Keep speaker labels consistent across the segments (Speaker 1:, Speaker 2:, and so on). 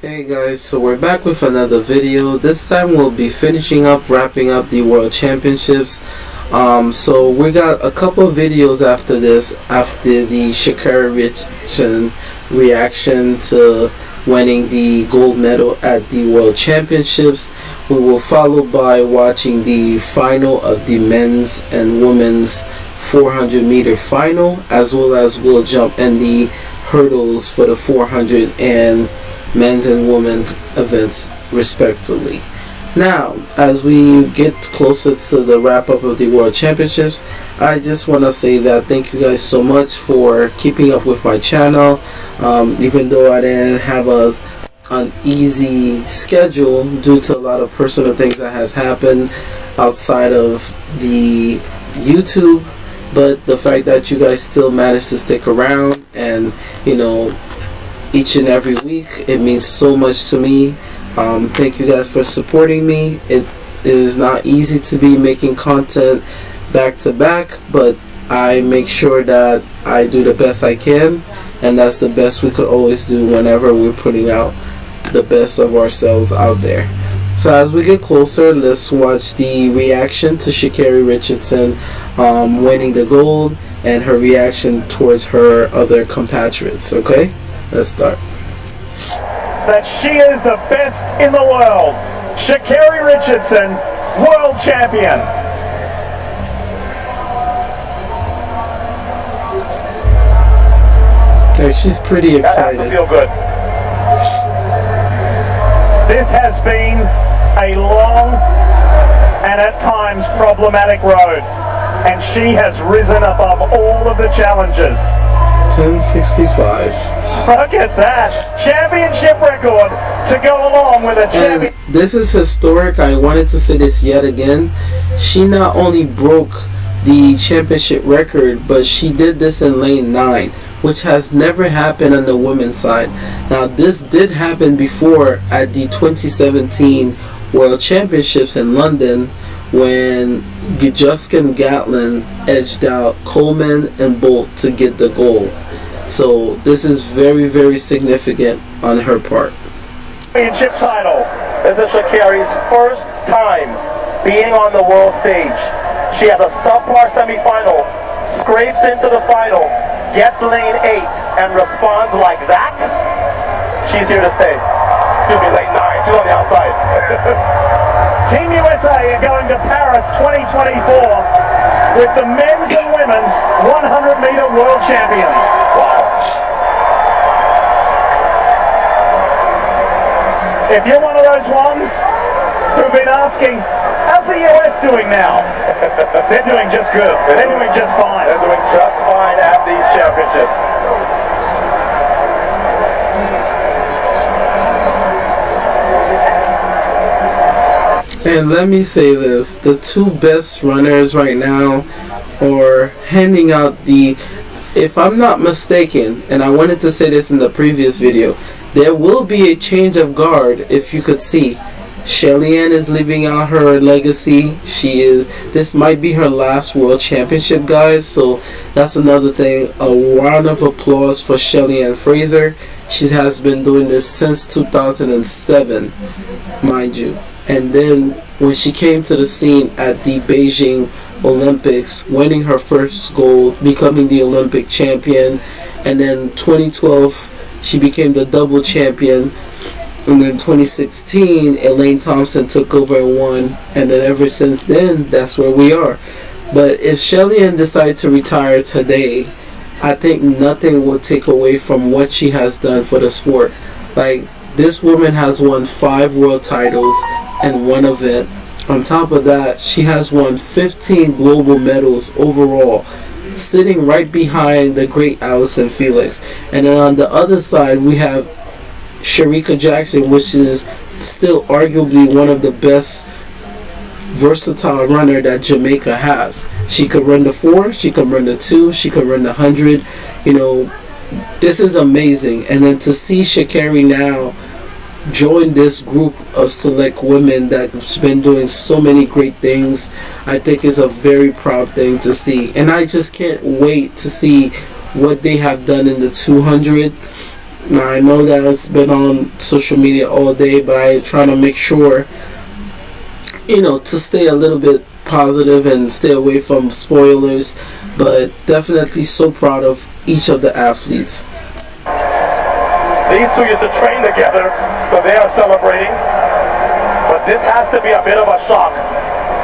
Speaker 1: Hey guys, so we're back with another video. This time we'll be wrapping up the World Championships. So we got a couple of videos after this, after the Carri reaction to winning the gold medal at the World Championships. We will follow by watching the final of the men's and women's 400 meter final, as well as we'll jump in the hurdles for the 400 and men's and women's events respectively. Now, as we get closer to the wrap up of the World Championships, I just want to say that thank you guys so much for keeping up with my channel. Even though I didn't have an easy schedule due to a lot of personal things that has happened outside of the YouTube, but the fact that you guys still managed to stick around and each and every week, it means so much to me. Thank you guys for supporting me. It is not easy to be making content back to back, but I make sure that I do the best I can, and that's the best we could always do whenever we're putting out the best of ourselves out there. So as we get closer, let's watch the reaction to Carri Richardson winning the gold and her reaction towards her other compatriots. Okay? Let's start.
Speaker 2: That she is the best in the world. Carri Richardson, world champion.
Speaker 1: Okay, she's pretty excited.
Speaker 2: That has to feel good. This has been a long and at times problematic road, and she has risen above all of the challenges.
Speaker 1: 10:65.
Speaker 2: Look at that championship record to go along with a champion.
Speaker 1: This is historic. I wanted to say this yet again. She not only broke the championship record, but she did this in lane 9, which has never happened on the women's side. Now, this did happen before at the 2017 World Championships in London, when Justin Gatlin edged out Coleman and Bolt to get the gold. So this is very, very significant on her part.
Speaker 2: Championship title.
Speaker 3: This is Carri's first time being on the world stage. She has a subpar semifinal, scrapes into the final, gets lane 8, and responds like that. She's here to stay. Excuse me, lane 9. She's on the outside.
Speaker 2: Team USA are going to Paris 2024 with the men's and women's 100-meter world champions.
Speaker 3: Wow.
Speaker 2: If you're one of those ones who've been asking, how's the US doing now? They're doing just good. They're doing just fine.
Speaker 3: They're doing just fine at these championships.
Speaker 1: And let me say this, the two best runners right now are handing out the, if I'm not mistaken, and I wanted to say this in the previous video, there will be a change of guard. If you could see, Shelly-Ann is leaving out her legacy. This might be her last world championship, guys, so that's another thing. A round of applause for Shelly-Ann Fraser. She has been doing this since 2007, mind you. And then when she came to the scene at the Beijing Olympics, winning her first gold, becoming the Olympic champion, and then 2012 she became the double champion, and then 2016 Elaine Thompson took over and won, and then ever since then that's where we are. But if Shelly-Ann decided to retire today, I think nothing will take away from what she has done for the sport. Like, this woman has won 5 world titles and 1 event. On top of that, she has won 15 global medals overall, sitting right behind the great Allison Felix. And then on the other side, we have Shericka Jackson, which is still arguably one of the best versatile runner that Jamaica has. She could run the 4, she could run the 2, she could run the 100. This is amazing. And then to see Carri now join this group of select women that's been doing so many great things, I think is a very proud thing to see. And I just can't wait to see what they have done in the 200 Now I know that it's been on social media all day, but I try to make sure, to stay a little bit positive and stay away from spoilers. But definitely so proud of each of the athletes.
Speaker 3: These two used to train together, so they are celebrating. But this has to be a bit of a shock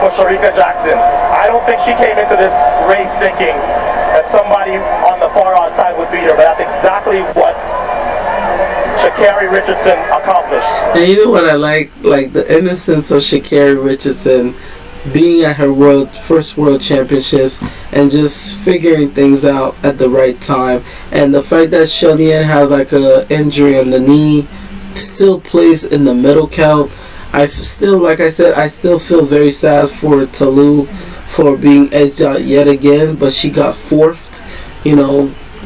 Speaker 3: for Shericka Jackson. I don't think she came into this race thinking that somebody on the far outside would beat her, but that's exactly what Carri Richardson accomplished.
Speaker 1: And you know what I like the innocence of Carri Richardson being at her first world championships and just figuring things out at the right time. And the fact that Shelly-Ann had like a injury on the knee, still plays in the medal count. I still, like I said, I still feel very sad for Talou for being edged out yet again, but she got fourth.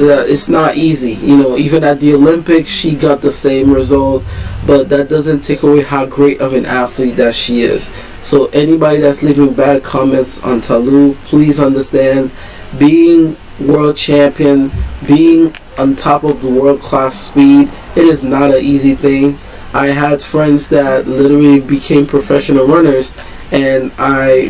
Speaker 1: It's not easy. Even at the Olympics, she got the same result, but that doesn't take away how great of an athlete that she is. So anybody that's leaving bad comments on Talou, please understand, being world champion, being on top of the world-class speed, it is not an easy thing. I had friends that literally became professional runners, and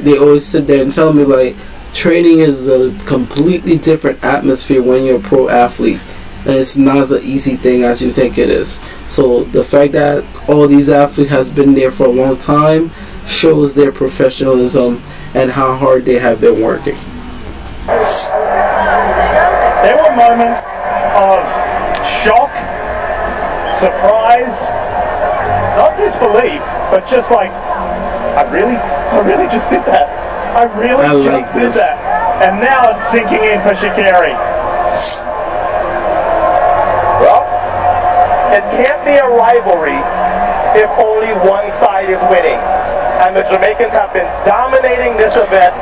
Speaker 1: they always sit there and tell me, like, training is a completely different atmosphere when you're a pro athlete, and it's not as an easy thing as you think it is. So the fact that all these athletes has been there for a long time shows their professionalism and how hard they have been working.
Speaker 2: There were moments of shock, surprise, not disbelief, but just like, I really just did that. I just did that. And now it's sinking in for Carri.
Speaker 3: Well, it can't be a rivalry if only one side is winning. And the Jamaicans have been dominating this event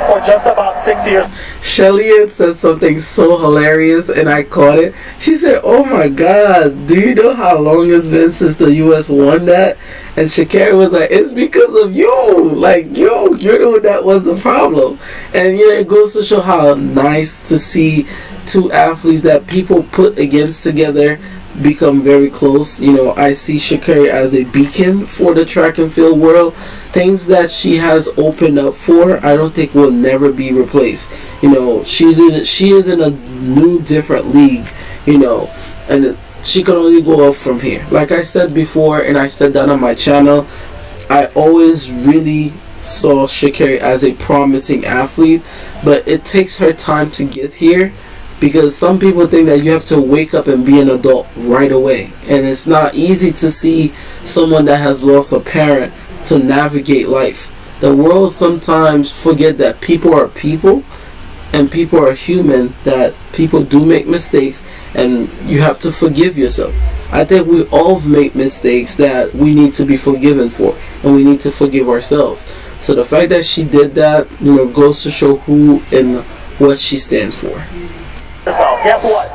Speaker 3: for just about 6 years.
Speaker 1: Shelly-Ann said something so hilarious, and I caught it. She said, "Oh my God, do you know how long it's been since the U.S. won that?" And Carri was like, "It's because of you. Like, you're the one that was the problem." And it goes to show how nice to see two athletes that people put against together become very close. I see Carri as a beacon for the track and field world. Things that she has opened up for, I don't think will never be replaced. She is in a new, different league. And she can only go up from here. Like I said before, and I said that on my channel, I always really saw Carri as a promising athlete, but it takes her time to get here. Because some people think that you have to wake up and be an adult right away. And it's not easy to see someone that has lost a parent to navigate life. The world sometimes forget that people are people and people are human, that people do make mistakes and you have to forgive yourself. I think we all make mistakes that we need to be forgiven for, and we need to forgive ourselves. So the fact that she did that, goes to show who and what she stands for.
Speaker 3: So guess what?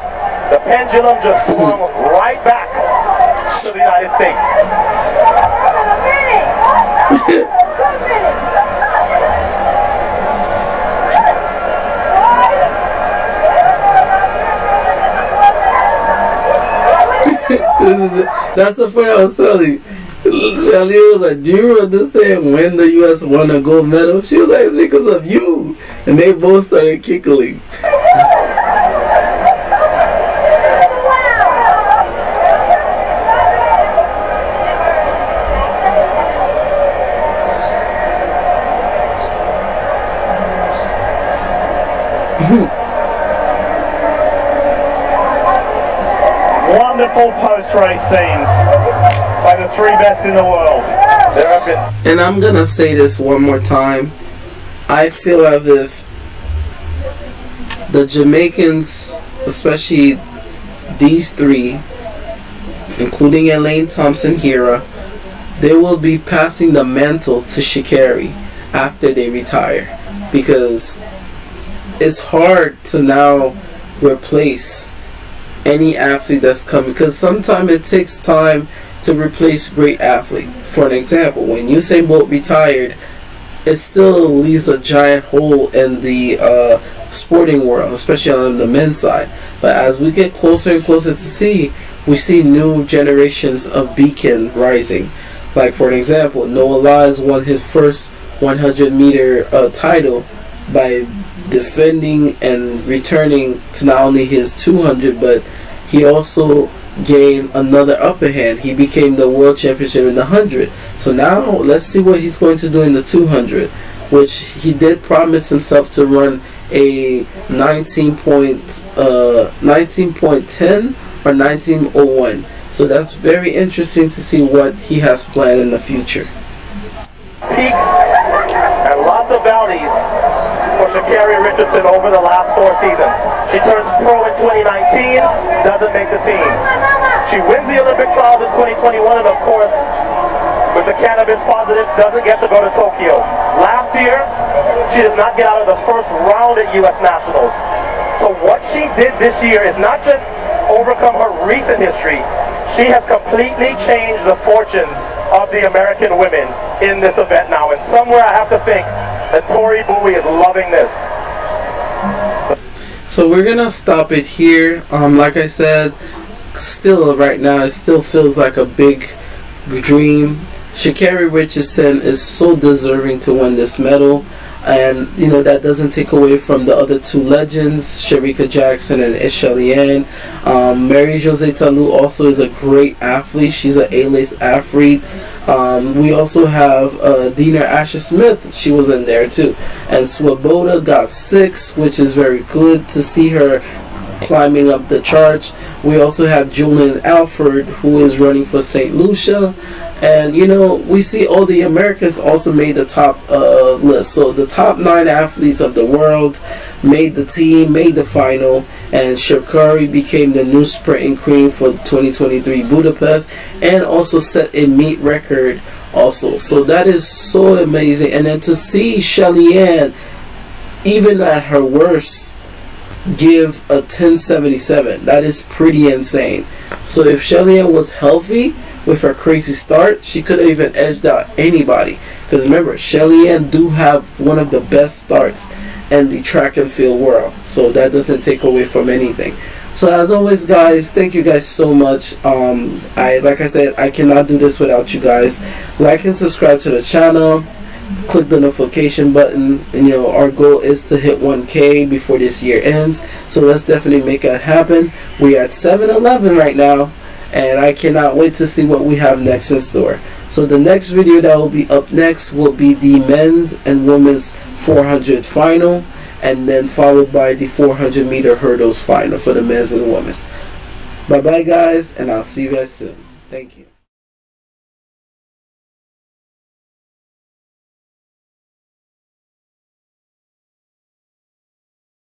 Speaker 3: The pendulum just swung right back to the United States.
Speaker 1: That's the point I was telling you. Shelly was like, "Do you understand when the U.S. won a gold medal?" She was like, "It's because of you." And they both started giggling.
Speaker 2: Wonderful post-race scenes by the three best in the world.
Speaker 1: And I'm gonna say this one more time. I feel as if the Jamaicans, especially these three, including Elaine Thompson-Herah, they will be passing the mantle to Carri after they retire, because it's hard to now replace any athlete that's coming, because sometimes it takes time to replace great athletes. For an example, when Usain Bolt retired, it still leaves a giant hole in the sporting world, especially on the men's side. But as we get closer and closer to see we see new generations of beacon rising. Like for an example, Noah Lyles won his first 100-meter title by defending and returning to not only his 200, but he also gained another upper hand. He became the world championship in the 100. So now let's see what he's going to do in the 200, which he did promise himself to run a 19.10 or 19:01. So that's very interesting to see what he has planned in the future.
Speaker 3: Peaks and lots of valleys for Carri Richardson over the last 4 seasons. She turns pro in 2019, doesn't make the team. She wins the Olympic trials in 2021, and of course, with the cannabis positive, doesn't get to go to Tokyo. Last year, she does not get out of the first round at U.S. Nationals. So what she did this year is not just overcome her recent history, she has completely changed the fortunes of the American women in this event now. And somewhere I have to think that Tori Bowie is loving this.
Speaker 1: So we're gonna stop it here. Like I said, still right now it still feels like a big dream. Carri Richardson is so deserving to win this medal, and you know that doesn't take away from the other two legends, Shericka Jackson and Shelly-Ann. Mary-Josée Talu also is a great athlete. She's an A-list athlete. We also have Dina Asher-Smith. She was in there too. And Swoboda got 6, which is very good to see her climbing up the charts. We also have Julian Alford, who is running for St. Lucia. And you know, we see all the Americans also made the top list. So the top 9 athletes of the world made the team, made the final, and Carri became the new sprinting queen for 2023 Budapest, and also set a meet record also. So that is so amazing. And then to see Shelly-Ann, even at her worst, give a 10:77, that is pretty insane. So if Shelly-Ann was healthy with her crazy start, she could have even edged out anybody. Because remember, Shelly-Ann do have one of the best starts in the track and field world. So that doesn't take away from anything. So as always, guys, thank you guys so much. Like I said, I cannot do this without you guys. Like and subscribe to the channel. Click the notification button. And, you know, our goal is to hit 1K before this year ends. So let's definitely make that happen. We are at 7-11 right now, and I cannot wait to see what we have next in store. So the next video that will be up next will be the men's and women's 400 final, and then followed by the 400 meter hurdles final for the men's and women's. Bye bye guys, and I'll see you guys soon. Thank you.